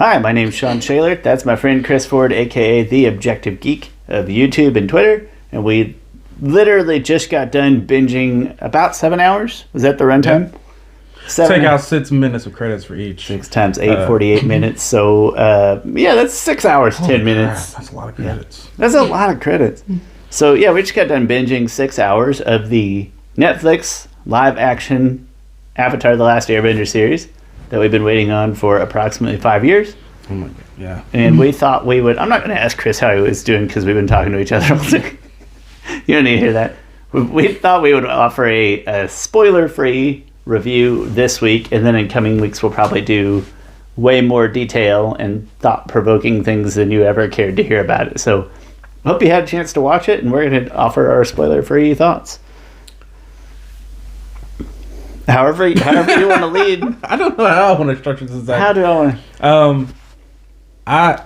Hi, my name's Sean Shaler. That's my friend Chris Ford, aka The Objective Geek of YouTube and Twitter. And we literally just got done binging about 7 hours. Was that the runtime? Yep. Take out 6 minutes of credits for each. 6 times 8, 48 minutes. So, that's 6 hours, 10 minutes. That's a lot of credits. Yeah. That's a lot of credits. So, yeah, we just got done binging 6 hours of the Netflix live action Avatar: The Last Airbender series that we've been waiting on for approximately 5 years. Oh my God, yeah. And we thought we would... I'm not going to ask Chris how he was doing because we've been talking to each other all day. You don't need to hear that. We thought we would offer a spoiler-free review this week, and then in coming weeks we'll probably do way more detail and thought-provoking things than you ever cared to hear about it. So I hope you had a chance to watch it, and we're going to offer our spoiler-free thoughts. However you want to lead. I don't know how I want to structure this. How do I want to... I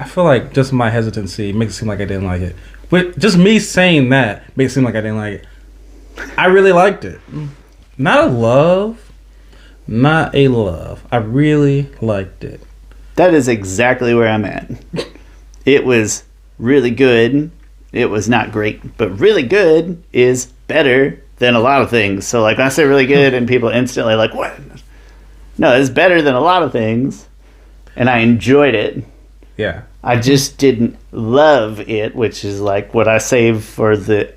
feel like just my hesitancy makes it seem like I didn't like it. But just me saying that makes it seem like I didn't like it. I really liked it. Not a love. I really liked it. That is exactly where I'm at. It was really good. It was not great, but really good is better than a lot of things. So like when I say really good and people instantly like, what? No, it's better than a lot of things. And I enjoyed it. Yeah. I just didn't love it, which is like what I save for the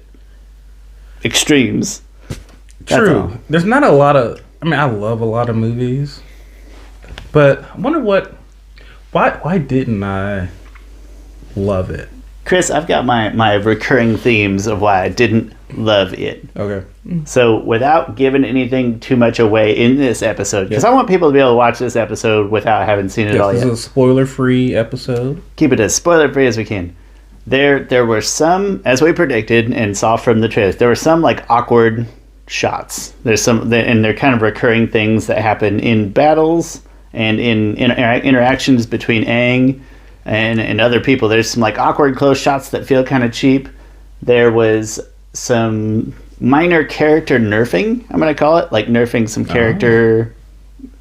extremes. True. There's not a lot of... I mean, I love a lot of movies. But I wonder why didn't I love it? Chris, I've got my recurring themes of why I didn't love it. Okay. So without giving anything too much away in this episode, because I want people to be able to watch this episode without having seen it all yet. This is a spoiler-free episode. Keep it as spoiler-free as we can. There were some, as we predicted and saw from the trailers, there were some like awkward shots. There's some, and they're kind of recurring things that happen in battles and in interactions between Aang and other people. There's some like awkward close shots that feel kind of cheap. There was some minor character nerfing, I'm going to call it, like nerfing some character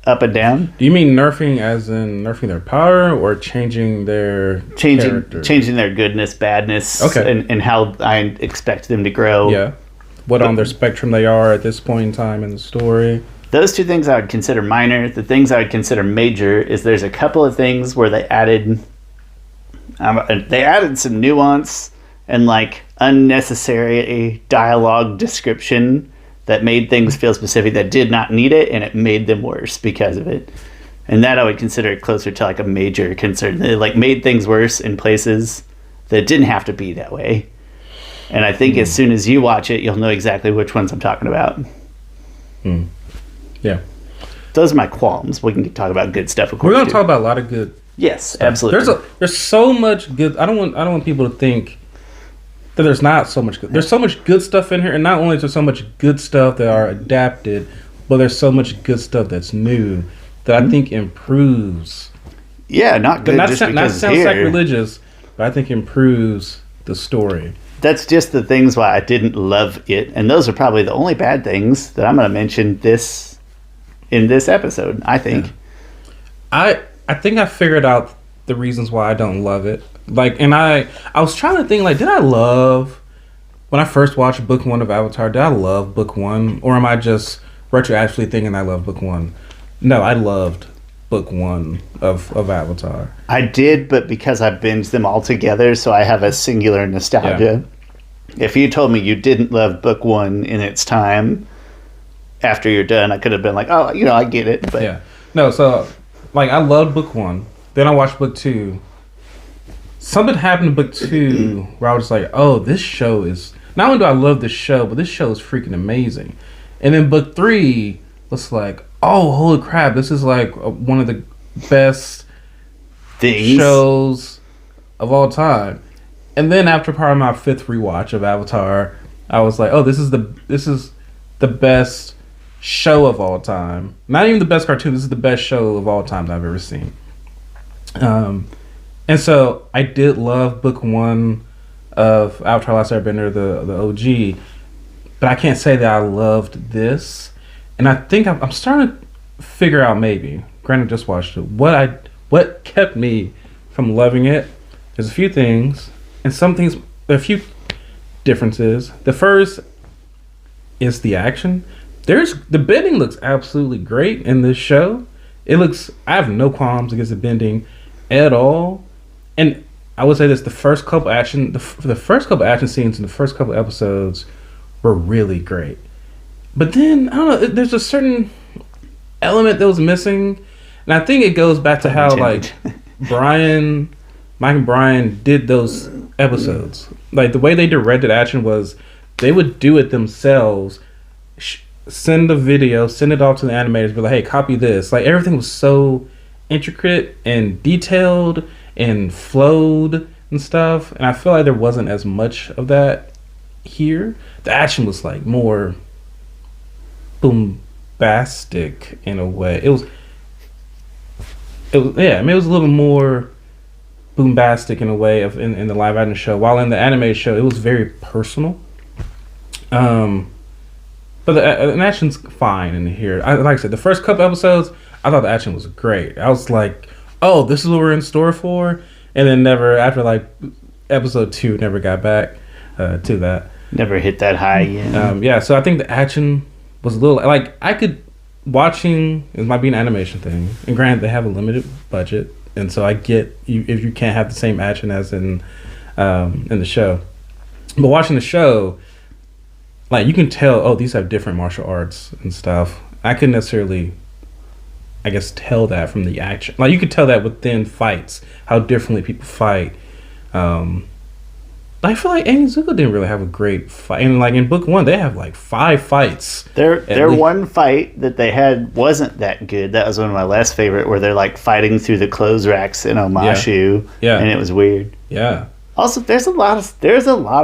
up and down. Do you mean nerfing as in nerfing their power or changing their character? Changing their goodness, badness, and how I expect them to grow. Yeah. What on their spectrum they are at this point in time in the story. Those two things I would consider minor. The things I would consider major is there's a couple of things where they added some nuance and like unnecessary dialogue description that made things feel specific that did not need it, and it made them worse because of it. And that I would consider closer to like a major concern. They like made things worse in places that didn't have to be that way. And I think as soon as you watch it, you'll know exactly which ones I'm talking about. Yeah. Those are my qualms. We can talk about good stuff, of course. We're going to talk about a lot of good. Yes, absolutely. There's so much good. I don't want people to think that there's not so much good. There's so much good stuff in here, and not only is there so much good stuff that are adapted, but there's so much good stuff that's new that I think improves. Yeah, not good just because not it's sound here. sacrilegious, but I think improves the story. That's just the things why I didn't love it, and those are probably the only bad things that I'm going to mention in this episode, I think. Yeah. I think I figured out the reasons why I don't love it. Like, and I was trying to think, like, did I love, when I first watched book 1 of Avatar, did I love book 1? Or am I just retroactively thinking I love book 1? No, I loved book 1 of Avatar. I did, but because I binged them all together, so I have a singular nostalgia. Yeah. If you told me you didn't love book 1 in its time, after you're done, I could have been like, oh, I get it. But yeah. No, so, like, I loved book 1. Then I watched book 2. Something happened in book 2 where I was like, oh, this show is... Not only do I love this show, but this show is freaking amazing. And then book 3 was like, oh, holy crap, this is like one of the best shows of all time. And then after probably my 5th rewatch of Avatar, I was like, oh, this is the best show of all time. Not even the best cartoon, this is the best show of all time that I've ever seen. And so I did love book 1 of Avatar: Last Airbender, the OG, but I can't say that I loved this. And I think I'm starting to figure out, maybe, granted just watched it, what what kept me from loving it. There's a few things, and some things, a few differences. The first is the action. The bending looks absolutely great in this show. I have no qualms against the bending at all. And I would say this: the first couple action scenes in the first couple episodes were really great. But then I don't know. There's a certain element that was missing, and I think it goes back to how like Mike and Brian did those episodes. Like the way they directed action was they would do it themselves. Send the video, send it off to the animators, be like, hey, copy this. Like everything was so intricate and detailed and flowed and stuff. And I feel like there wasn't as much of that here. The action was like more bombastic in a way. It was yeah, I mean it was a little more bombastic in a way of in the live action show. While in the animated show, it was very personal. But the action's fine in here. Like I said, the first couple episodes, I thought the action was great. I was like, oh, this is what we're in store for. And then after like episode 2, never got back to that. Never hit that high again. Yeah, so I think the action was a little, like, it might be an animation thing. And granted, they have a limited budget. And so I get if you can't have the same action as in the show. But watching the show, like, you can tell, oh, these have different martial arts and stuff. I couldn't necessarily, I guess, tell that from the action. Like, you could tell that within fights, how differently people fight. I feel like Aang and Zuko didn't really have a great fight. And, like, in book 1, they have, like, 5 fights. Their one fight that they had wasn't that good. That was one of my last favorite, where they're, like, fighting through the clothes racks in Omashu. Yeah. And it was weird. Yeah. Also, there's a lot of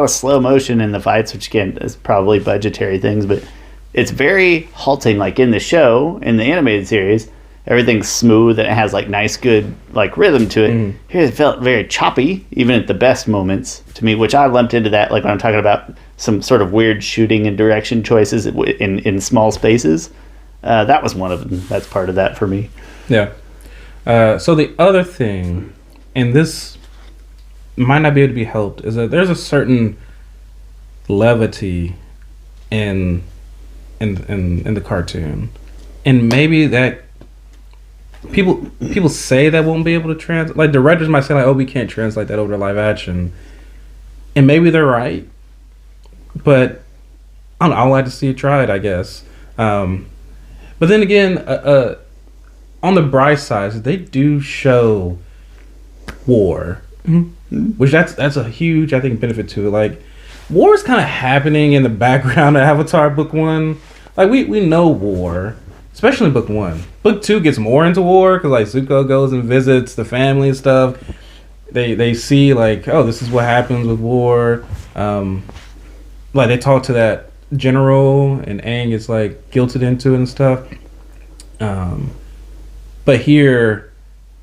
slow motion in the fights, which again is probably budgetary things, but it's very halting. Like in the show, in the animated series, everything's smooth and it has like nice, good like rhythm to it. Here it felt very choppy, even at the best moments to me, which I lumped into that. Like when I'm talking about some sort of weird shooting and direction choices in small spaces, that was one of them. That's part of that for me. Yeah. So the other thing, and this might not be able to be helped, is that there's a certain levity in the cartoon, and maybe that people say that won't be able to translate. Like directors might say like, oh, we can't translate that over to live action, and maybe they're right, but I don't know, I'd like to see it tried, I guess. But then again, on the bright side, they do show war. Which that's a huge, I think, benefit to it. Like, war is kind of happening in the background of Avatar Book 1. Like, we know war, especially in Book 1. Book 2 gets more into war, because, like, Zuko goes and visits the family and stuff. They see, like, oh, this is what happens with war. Like, they talk to that general, and Aang is, like, guilted into it and stuff. But here,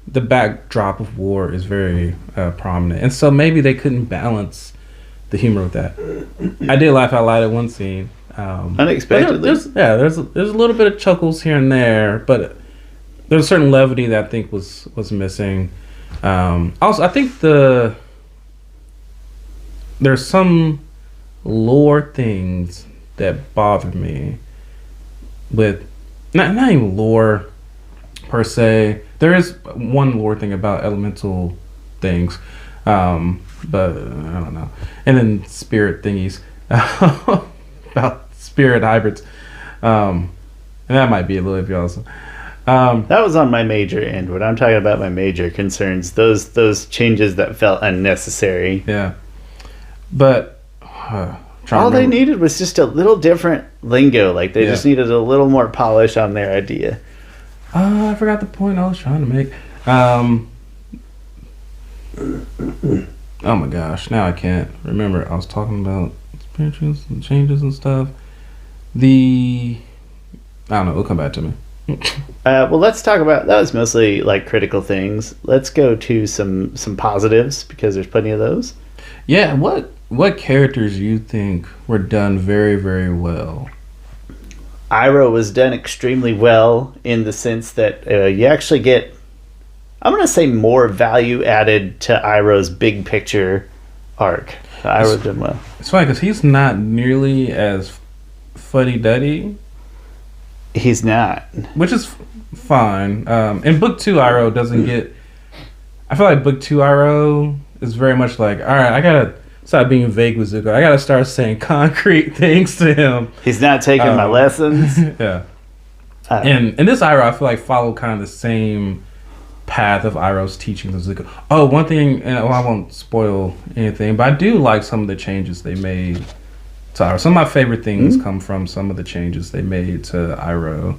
the backdrop of war is very prominent, and so maybe they couldn't balance the humor with that. I did laugh out loud at one scene, Unexpectedly. There's a little bit of chuckles here and there, but there's a certain levity that I think was missing. Also, I think there's some lore things that bother me with not even lore per se. There is one lore thing about elemental things, but I don't know. And then spirit thingies about spirit hybrids, and that might be a little bit awesome. That was on my major end. When I'm talking about my major concerns, those changes that felt unnecessary. Yeah, but all they needed was just a little different lingo. Like they just needed a little more polish on their idea. I forgot the point I was trying to make. Oh my gosh, now I can't remember. I was talking about experiences and changes and stuff. I don't know, it'll come back to me. Well, let's talk about, that was mostly like critical things. Let's go to some positives, because there's plenty of those. Yeah, what characters you think were done very, very well? Iroh was done extremely well in the sense that you actually get I'm gonna say more value added to Iroh's big picture arc. Iroh did well. It's funny because he's not nearly as fuddy-duddy. He's not. Which is fine. In book 2, Iroh doesn't get... I feel like book 2 Iroh is very much like, alright, I gotta stop being vague with Zuko. I gotta start saying concrete things to him. He's not taking my lessons. Yeah. And this Iroh, I feel like, followed kind of the same path of Iroh's teachings to Zuko. Oh, one thing, and I won't spoil anything, but I do like some of the changes they made to Iroh. Some of my favorite things come from some of the changes they made to Iroh.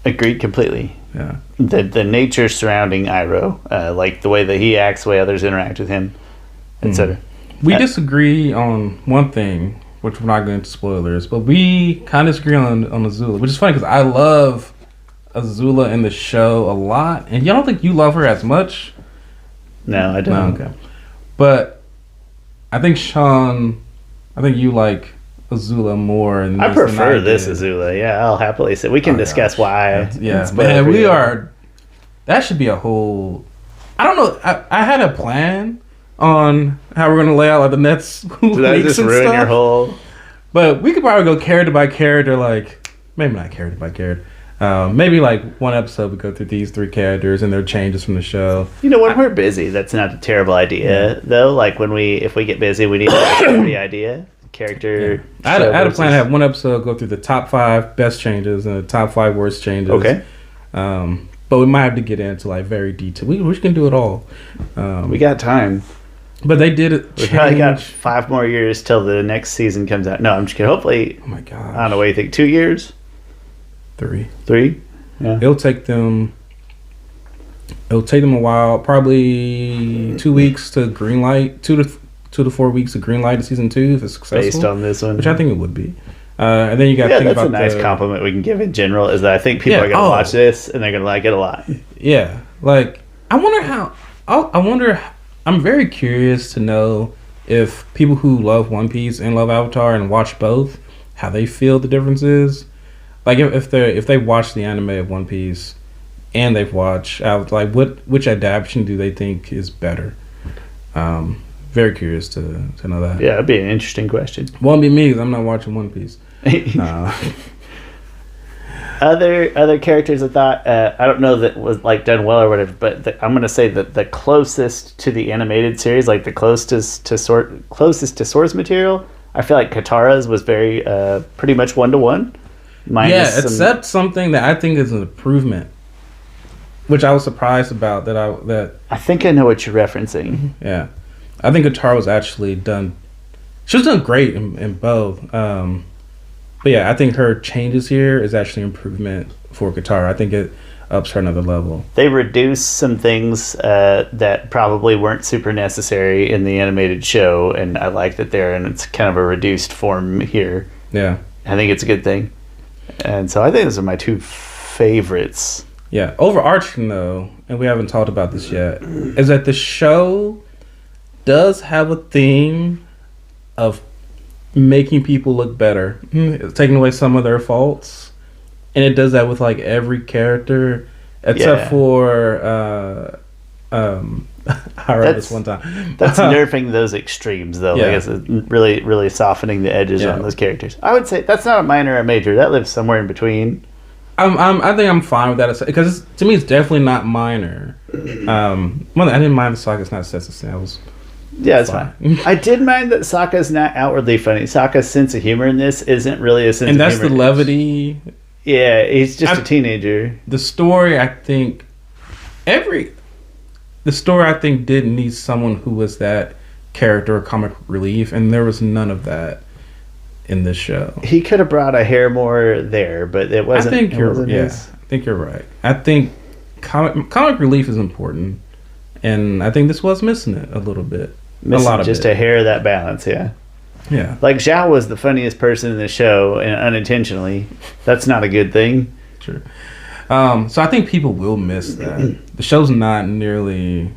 Agreed completely. Yeah. The nature surrounding Iroh, like the way that he acts, the way others interact with him, etc. We disagree on one thing, which we're not going into spoilers, but we kind of disagree on Azula, which is funny because I love Azula in the show a lot, and y'all don't think you love her as much? No, I don't. No, okay. But I think Sean, you like Azula more. I prefer this Azula. Yeah, I'll happily say we can discuss why. Yeah, man, we are. That should be a whole. I don't know. I had a plan on how we're going to lay out like the next weeks that just and ruin stuff. Your whole. But we could probably go character by character, like maybe not character by character. Maybe like one episode we go through these 3 characters and their changes from the show. You know, when we're busy, that's not a terrible idea though. Like if we get busy, we need to have the idea. Character. Yeah. I had a plan to have one episode go through the top 5 best changes and the top 5 worst changes. Okay. But we might have to get into like very detailed. We can do it all. We got time. But they did it. We probably got 5 more years till the next season comes out. No, I'm just kidding. Hopefully. Oh my god. I don't know what you think. 2 years. 3. Yeah. It'll take them a while, probably 2 weeks to green light, 2 to 4 weeks to green light in season 2 if it's successful. Based on this one, which I think it would be. And then you got to think about that's a nice compliment we can give in general. Is that I think people are going to watch this and they're going to like it a lot. Yeah, like I wonder how. I'm very curious to know if people who love One Piece and love Avatar and watch both, how they feel the differences. Like if they watch the anime of One Piece and they've watched like which adaptation do they think is better? Very curious to know that. Yeah, it'd be an interesting question. Won't be me because I'm not watching One Piece. Other characters I thought I don't know that was like done well or whatever, but I'm gonna say that the closest to the animated series, like the closest to source material, I feel like Katara's was very pretty much 1-to-1. Yeah, except something that I think is an improvement, which I was surprised about. That I think I know what you're referencing. Yeah, I think Katara was actually done. She was done great in both. But yeah, I think her changes here is actually improvement for Katara. I think it ups her another level. They reduced some things that probably weren't super necessary in the animated show, and I like that they're in it's kind of a reduced form here. Yeah, I think it's a good thing. And so I think those are my 2 favorites. Yeah, overarching though, and we haven't talked about this yet, is that the show does have a theme of making people look better, taking away some of their faults, and it does that with like every character except for I read this one time. That's nerfing those extremes though. I guess it's really, really softening the edges on those characters. I would say that's not a minor or a major. That lives somewhere in between. I think I'm fine with that because to me it's definitely not minor. I didn't mind the Sokka's not Setsuna. It's fine. I did mind that Sokka's not outwardly funny. Sokka's sense of humor in this isn't really a sense of humor. And that's the levity. Yeah, he's just a teenager. The story, I think, did need someone who was that character or comic relief, and there was none of that in this show. He could have brought a hair more there, but it wasn't. I think you're right. I think comic relief is important, and I think this was missing it a little bit. Just a hair of that balance, yeah. Like Zhao was the funniest person in the show, and unintentionally, that's not a good thing. True. So I think people will miss that. The show's not nearly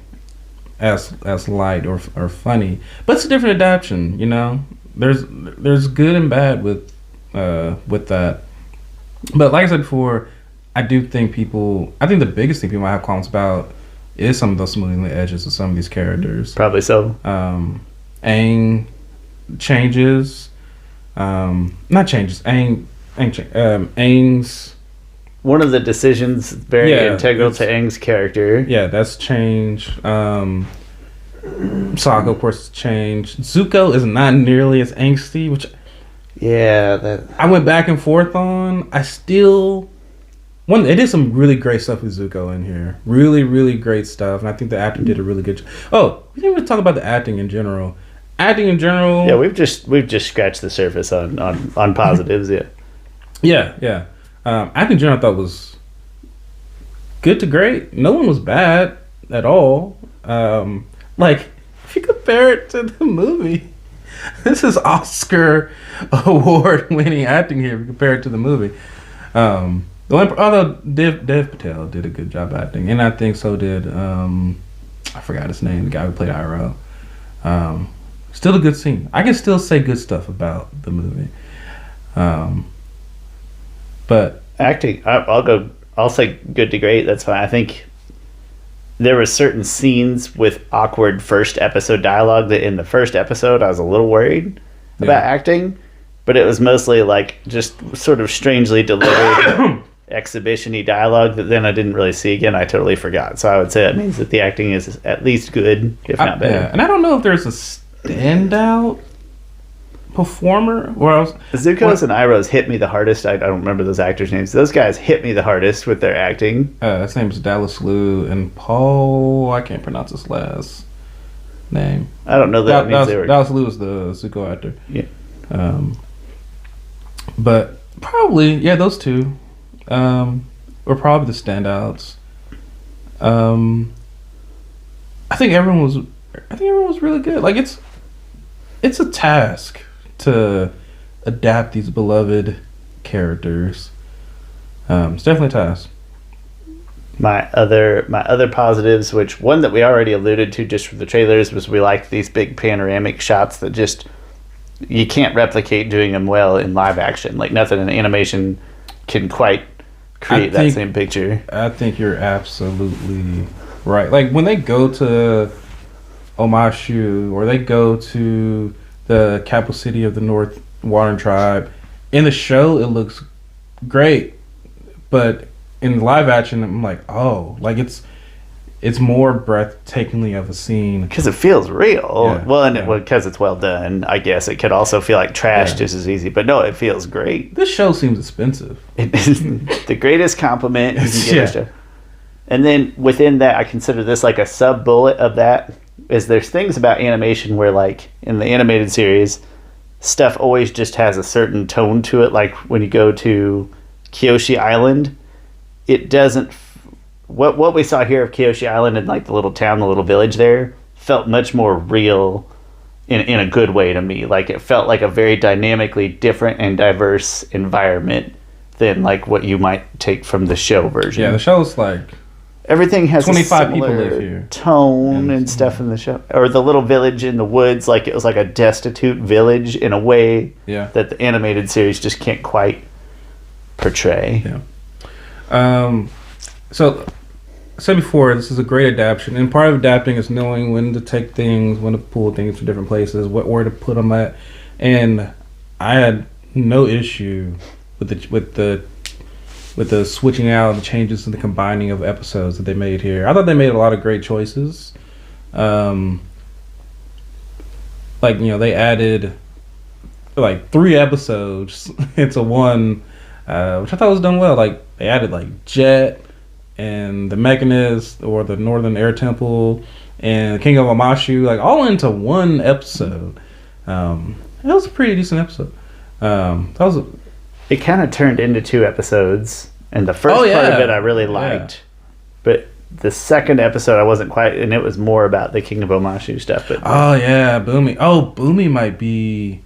as light or funny, but it's a different adaptation. You know, there's good and bad with that. But like I said before, I think the biggest thing people might have comments about is some of those smoothing the edges of some of these characters. Probably so. Aang changes. Not changes. Aang's One of the decisions very integral to Aang's character. Yeah, that's changed. Sokka, of course, has changed. Zuko is not nearly as angsty, which I went back and forth on. They did some really great stuff with Zuko in here. Really, really great stuff, and I think the actor did a really good job. Oh, we didn't even talk about the acting in general. Yeah, we've just scratched the surface on positives. Yeah. Acting in general, I thought was good to great. No one was bad at all. Like, if you compare it to the movie, this is Oscar award winning acting here. If you compare it to the movie, although Dev Patel did a good job acting, and I think so did I forgot his name, the guy who played Iroh. Still a good scene. I can still say good stuff about the movie. But acting, I'll say good to great. That's fine. I think there were certain scenes with awkward first episode dialogue that in the first episode I was a little worried about acting, but it was mostly like just sort of strangely delivered exhibition-y dialogue that then I didn't really see again. I totally forgot. So I would say that means that the acting is at least good, if not better. Yeah. And I don't know if there's a standout performer or else. Zuko's and Iroh's hit me the hardest. I don't remember those actors' names. Those guys hit me the hardest with their acting. His name is Dallas Liu and Paul. I can't pronounce his last name. I don't know that means they were. Dallas Liu is the Zuko actor. Yeah. But probably those two were probably the standouts. I think everyone was really good. Like it's a task to adapt these beloved characters. It's definitely a task. My other positives, which one that we already alluded to just from the trailers, was we liked these big panoramic shots that just you can't replicate doing them well in live action. Like nothing in animation can quite create that same picture. I think you're absolutely right. Like when they go to Omashu or they go to the capital city of the North Water Tribe, in the show it looks great, but in live action I'm like, oh, like it's more breathtakingly of a scene because it feels real. Because it's well done. I guess it could also feel like trash just as easy, but no, it feels great. This show seems expensive. It is the greatest compliment you can give a show. And then within that, I consider this like a sub bullet of that. Is there's things about animation where, like in the animated series, stuff always just has a certain tone to it. Like when you go to Kyoshi Island, it doesn't. What we saw here of Kyoshi Island and like the little town, the little village there, felt much more real in a good way to me. Like it felt like a very dynamically different and diverse environment than like what you might take from the show version. Yeah, the show's like everything has 25 people live here. Tone and stuff in the show, or the little village in the woods, like it was like a destitute village in a way that the animated series just can't quite portray. So I said before, this is a great adaptation, and part of adapting is knowing when to take things, when to pull things from different places, where to put them at. And I had no issue with the switching out, the changes, and the combining of episodes that they made here. I thought they made a lot of great choices. They added like 3 episodes into one, which I thought was done well. Like they added like Jet and the Mechanist, or the Northern Air Temple, and King of Amashu, like all into one episode. It was a pretty decent episode. It kind of turned into 2 episodes, and the first part of it I really liked, but the second episode I wasn't quite, and it was more about the King of Omashu stuff. But Boomy. Boomy might be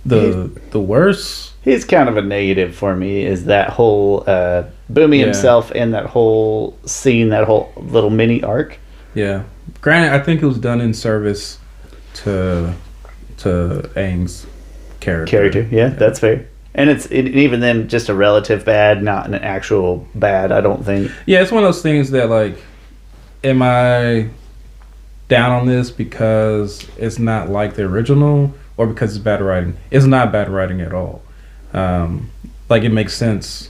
the worst. He's kind of a negative for me. Is that whole Boomy himself and that whole scene, that whole little mini arc. Yeah, granted, I think it was done in service to Aang's character. Yeah, that's fair. And it's even then just a relative bad, not an actual bad, I don't think. Yeah, it's one of those things that like am I down on this because it's not like the original, or because it's bad writing? It's not bad writing at all. Like, it makes sense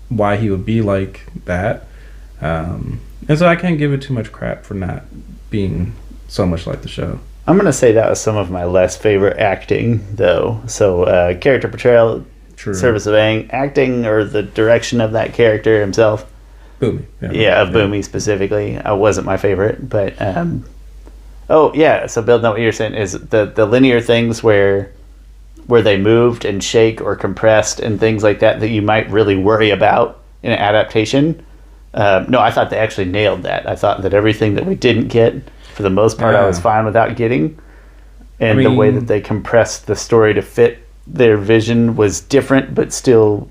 why he would be like that. And so I can't give it too much crap for not being so much like the show. I'm going to say that was some of my less favorite acting, though. So, character portrayal, True. service of acting, or the direction of that character himself. Boomy. Yeah, of Boomy specifically, wasn't my favorite. But, oh, yeah, so building on what you're saying, is the linear things where they moved and shake or compressed and things like that you might really worry about in an adaptation. No, I thought they actually nailed that. I thought that everything that we didn't get, for the most part, I was fine without getting. And the way that they compressed the story to fit their vision was different, but still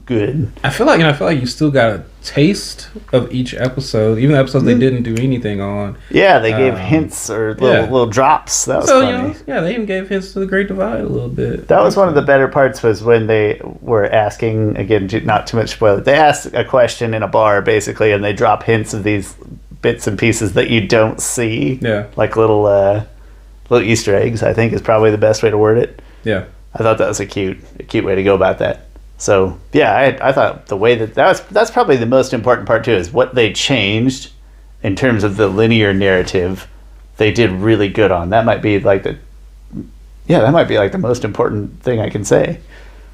good. I feel like you still got a taste of each episode, even the episodes they didn't do anything on. Yeah, they gave hints or little drops. That was funny. They even gave hints to the Great Divide a little bit. That was one of the better parts, was when they were asking, again, not too much spoiler, they asked a question in a bar, basically, and they drop hints of these bits and pieces that you don't see. Yeah. Like little Easter eggs, I think, is probably the best way to word it. Yeah. I thought that was a cute way to go about that. So, yeah, I thought the way that's probably the most important part, too, is what they changed in terms of the linear narrative. They did really good on. That might be like the most important thing I can say.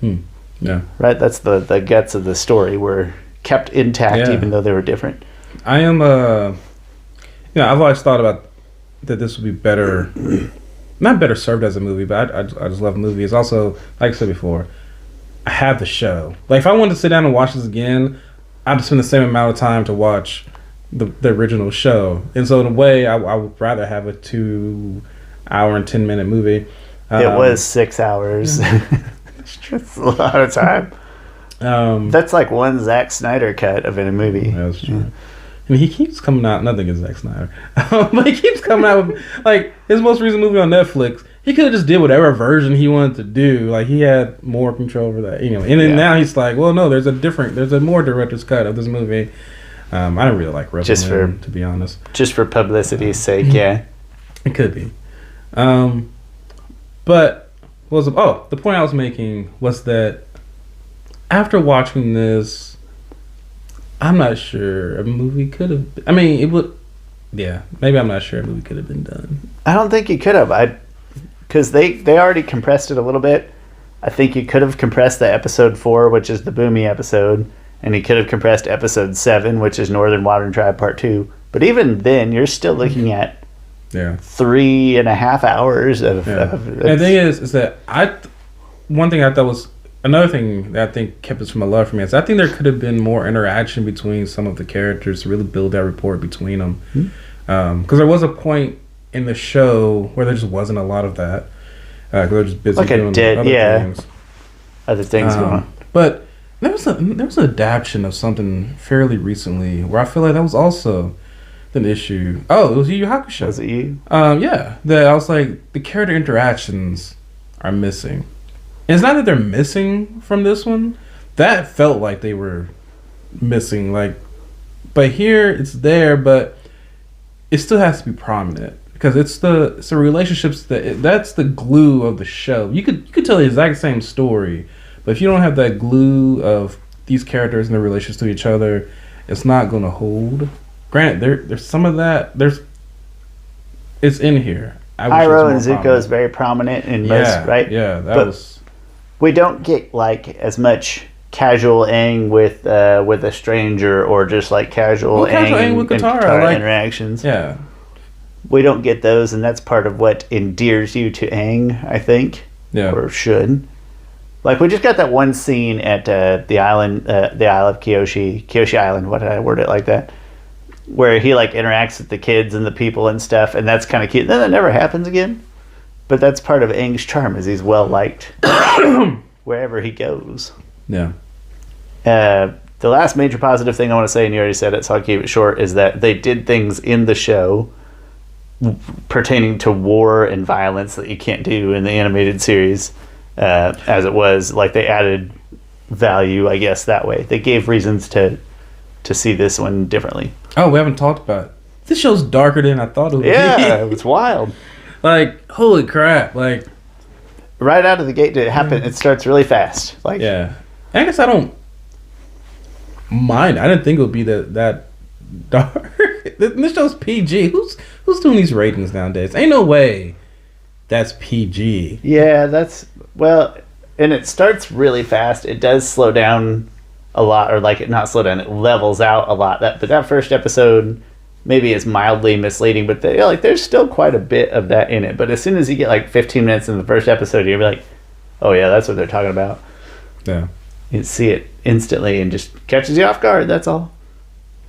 Yeah. Right? That's the guts of the story were kept intact, even though they were different. I am, I've always thought about that this would be better, not better served as a movie, but I just love movies. It's also, like I said before, I have the show. Like, if I wanted to sit down and watch this again, I'd spend the same amount of time to watch the original show. And so in a way, I would rather have a 2 hour and 10-minute movie. It was 6 hours. That's a lot of time. That's like one Zack Snyder cut of a movie. That's true. Yeah. I mean, he keeps coming out, nothing against Zack Snyder, but he keeps coming out with, like, his most recent movie on Netflix. He could have just did whatever version he wanted to do. Like, he had more control over that, And then now he's like, well, no, there's a more director's cut of this movie. I don't really like Rebel Man, to be honest. Just for publicity's sake, yeah. It could be. But the point I was making was that after watching this, I'm not sure a movie could have. I mean, it would. Yeah, maybe I'm not sure a movie could have been done. I don't think you could have. Because they already compressed it a little bit. I think you could have compressed the episode 4, which is the Boomy episode, and you could have compressed episode 7, which is Northern Modern Tribe Part 2. But even then, you're still looking at 3.5 hours of. And the thing is that one thing I thought was. Another thing that I think kept this from a love for me is I think there could have been more interaction between some of the characters to really build that rapport between them. Because there was a point in the show where there just wasn't a lot of that. Because they're just busy doing other things going on. But there was an adaptation of something fairly recently where I feel like that was also an issue. Oh, it was Yu Yu Hakusho. Was it you? Yeah. I was like, the character interactions are missing. And it's not that they're missing from this one. That felt like they were missing. But here it's there, but it still has to be prominent because it's the relationships that's the glue of the show. You could tell the exact same story, but if you don't have that glue of these characters and their relations to each other, it's not going to hold. Granted, there's some of that. It's in here. Iroh and Zuko is very prominent in most, right? Yeah, that was. We don't get like as much casual Aang with a stranger or just like casual Aang with Katara interactions. Yeah, we don't get those, and that's part of what endears you to Aang, I think. Yeah, or should. Like we just got that one scene at the Isle of Kyoshi Island. Why did I word it like that? Where he like interacts with the kids and the people and stuff, and that's kind of cute. Then that never happens again. But that's part of Aang's charm, is he's well liked wherever he goes. Yeah. The last major positive thing I want to say, and you already said it, so I'll keep it short, is that they did things in the show pertaining to war and violence that you can't do in the animated series, as it was. Like they added value, I guess, that way. They gave reasons to see this one differently. Oh, we haven't talked about this show's darker than I thought it would be. Yeah, it was wild. Like, holy crap. Like, right out of the gate, it happen. It starts really fast. Like, yeah. I guess I don't mind. I didn't think it would be that dark. This show's PG. Who's doing these ratings nowadays? Ain't no way that's PG. Yeah, that's well, and it starts really fast. It does slow down a lot, or like it not slow down. It levels out a lot. But that first episode maybe is mildly misleading, but there's still quite a bit of that in it. But as soon as you get like 15 minutes in the first episode, you'll be like, oh yeah, that's what they're talking about. Yeah, you see it instantly and just catches you off guard. That's all.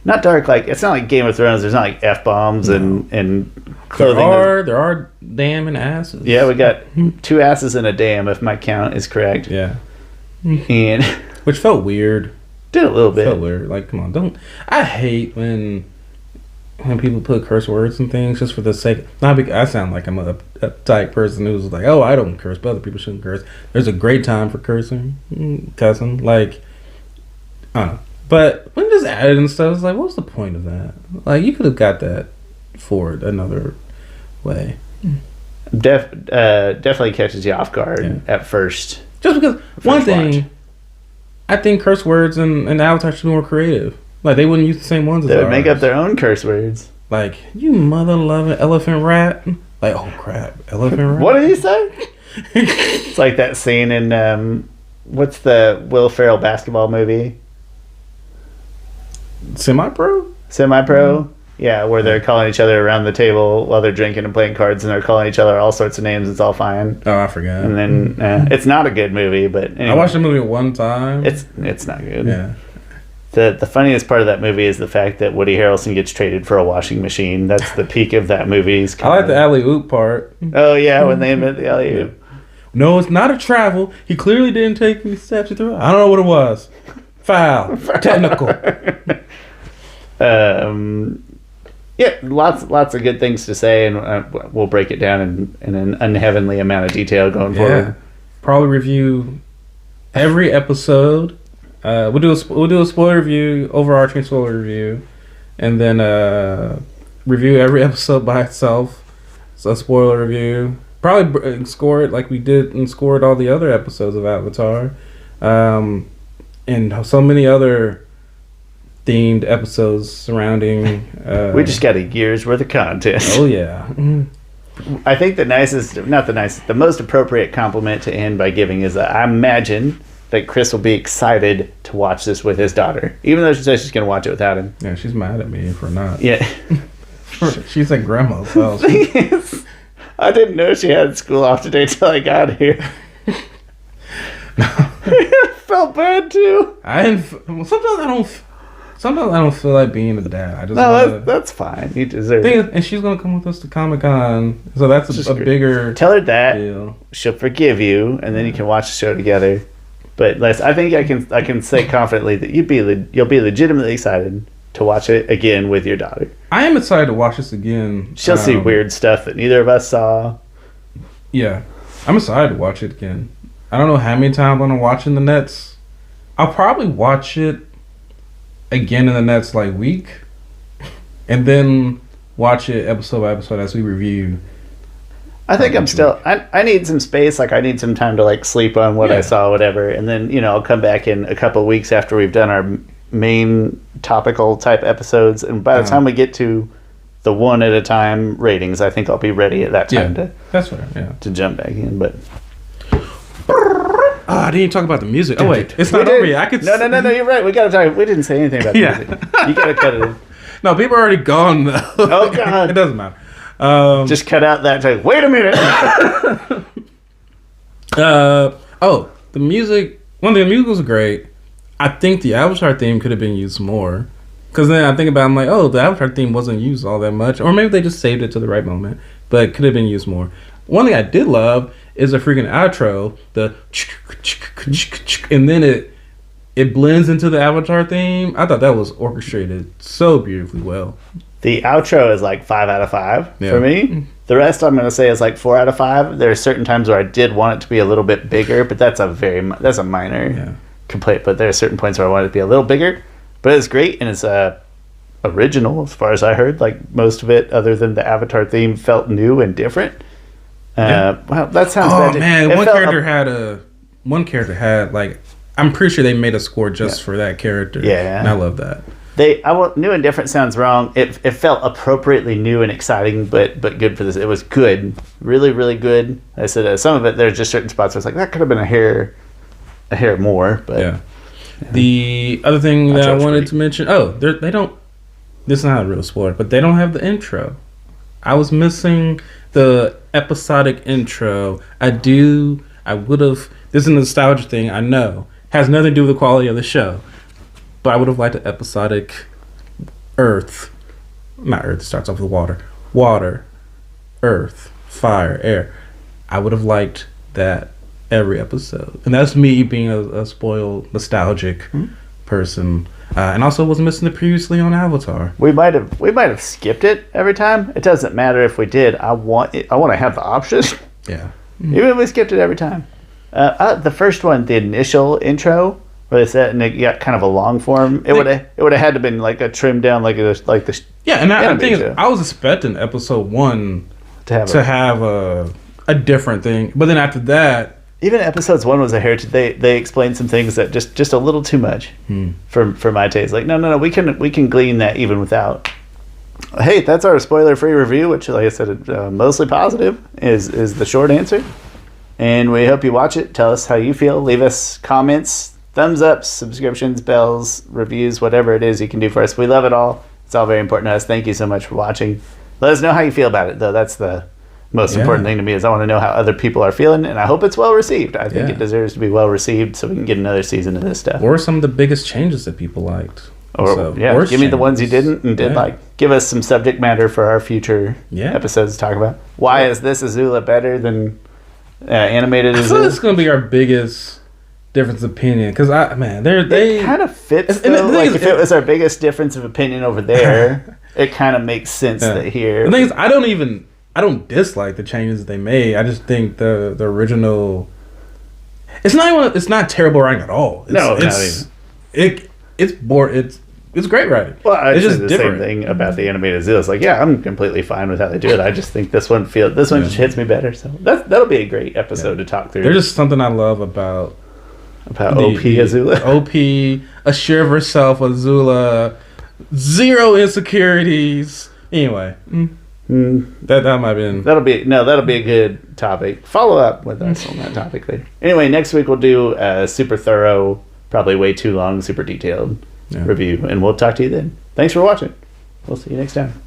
Not dark, like it's not like Game of Thrones. There's not like F-bombs and clothing. There are damn and asses. Yeah, we got 2 asses and a damn, if my count is correct. Yeah, and which felt weird. Did a little bit. Felt weird. Like, come on, don't. I hate when people put curse words and things just for the sake. Not because I sound like I'm a type person who's like, oh, I don't curse, but other people shouldn't curse. There's a great time for cussing. Like, I don't know. But when just added and stuff, it's like, what's the point of that? Like, you could have got that for another way. Definitely catches you off guard at first. Just because one thing, watch. I think curse words and Avatar should be more creative. Like, they wouldn't use the same ones as they would make up their own curse words. Like, you mother-loving elephant rat. Like, oh crap, elephant rat. What did he say? It's like that scene in what's the Will Ferrell basketball movie? Semi-pro? Mm-hmm. Yeah, where they're calling each other around the table while they're drinking and playing cards, and they're calling each other all sorts of names. It's all fine. Oh, I forgot. And then it's not a good movie, but anyway. I watched the movie one time. It's not good. Yeah. The funniest part of that movie is the fact that Woody Harrelson gets traded for a washing machine. That's the peak of that movie. I like the alley-oop part. Oh, yeah, when they invent the alley-oop. Yeah. No, it's not a travel. He clearly didn't take any steps. He threw it. I don't know what it was. Foul. Technical. Yeah, lots of good things to say, and we'll break it down in an unheavenly amount of detail going forward. Probably review every episode. We'll do a spoiler review, overarching spoiler review, and then review every episode by itself. So spoiler review. Probably score it like we did and scored all the other episodes of Avatar, and so many other themed episodes surrounding. We just got a year's worth of content. Oh yeah. I think the most appropriate compliment to end by giving is that I imagine that Chris will be excited to watch this with his daughter, even though she says she's going to watch it without him. Yeah, she's mad at me for not. Yeah. She's at grandma's house. I didn't know she had school off today till I got here. I felt bad too. Sometimes I don't feel like being a dad. I just that's fine. You deserve it. And she's gonna come with us to Comic-Con, so that's a bigger. Tell her that deal. She'll forgive you, and then you can watch the show together. But Les, I think I can say confidently that you'll be legitimately excited to watch it again with your daughter. I am excited to watch this again. She'll see weird stuff that neither of us saw. Yeah, I'm excited to watch it again. I don't know how many times I'm gonna watch in the next. I'll probably watch it again in the next week, and then watch it episode by episode as we review. I think I need some space. I need some time to sleep on what I saw, whatever, and then I'll come back in a couple of weeks after we've done our main topical type episodes, and by the time we get to the one at a time ratings, I think I'll be ready at that time that's fair. Yeah, to jump back in. But I didn't talk about the music. Oh wait, it's not over yet. No, you're right. We gotta talk. We didn't say anything about the music. You gotta cut it in. No, people are already gone though. Oh God, it doesn't matter. Just cut out that. Wait a minute. The music. One thing, the music was great. I think the Avatar theme could have been used more. Because then I think about it, I'm like, oh, the Avatar theme wasn't used all that much. Or maybe they just saved it to the right moment. But it could have been used more. One thing I did love is the freaking outro. And then it blends into the Avatar theme. I thought that was orchestrated so beautifully well. The outro is 5 out of 5 for me. The rest I'm going to say is 4 out of 5. There are certain times where I did want it to be a little bit bigger, but that's a minor complaint. But there are certain points where I want it to be a little bigger. But it's great, and it's original as far as I heard. Like most of it, other than the Avatar theme, felt new and different. Well, that sounds bad. Oh man, one character had like, I'm pretty sure they made a score just for that character. Yeah, and I love that. New and different sounds wrong. It felt appropriately new and exciting, but good for this. It was good, really, really good. I said some of it. There's just certain spots where it's like that could have been a hair more. But yeah. The other thing that I wanted to mention. Oh, they don't. This is not a real spoiler, but they don't have the intro. I was missing the episodic intro. I would have. This is a nostalgia thing. I know has nothing to do with the quality of the show. But I would have liked an episodic Earth. Not Earth, starts off with water, Earth, fire, air. I would have liked that every episode. And that's me being a spoiled, nostalgic person. And also wasn't missing the previously on Avatar. We might have skipped it every time. It doesn't matter if we did. I want to have the option. Yeah. Even if we skipped it every time. The first one, the initial intro, where they said, and it got kind of a long form. It would have had to been like a trimmed down like the yeah. And I think I was expecting episode 1 to have a different thing, but then after that, even episodes 1 was a heritage. They explained some things that just a little too much for my taste. Like no, we can glean that even without. Hey, that's our spoiler-free review, which, like I said, mostly positive is the short answer. And we hope you watch it. Tell us how you feel. Leave us comments. Thumbs up, subscriptions, bells, reviews, whatever it is you can do for us. We love it all. It's all very important to us. Thank you so much for watching. Let us know how you feel about it, though. That's the most important thing to me, is I want to know how other people are feeling, and I hope it's well received. I think it deserves to be well received so we can get another season of this stuff. Or some of the biggest changes that people liked. Give me the ones you didn't and did like. Give us some subject matter for our future episodes to talk about. Why is this Azula better than animated Azula? I feel it's going to be our biggest difference of opinion, because they kind of fits though. Like if it was our biggest difference of opinion over there, it kind of makes sense that here. The thing is, I don't dislike the changes that they made. I just think the original, it's not terrible writing at all. It's great writing. Well, it's just the different. Same thing about the animated Azula. It's like, yeah, I'm completely fine with how they do it. I just think this one just hits me better. So that'll be a great episode to talk through. There's just something I love about OP Azula. OP, assure of herself, Azula, zero insecurities. Anyway, that might be that'll be a good topic. Follow up with us on that topic later. Anyway, next week we'll do a super thorough, probably way too long, super detailed review, and we'll talk to you then. Thanks for watching. We'll see you next time.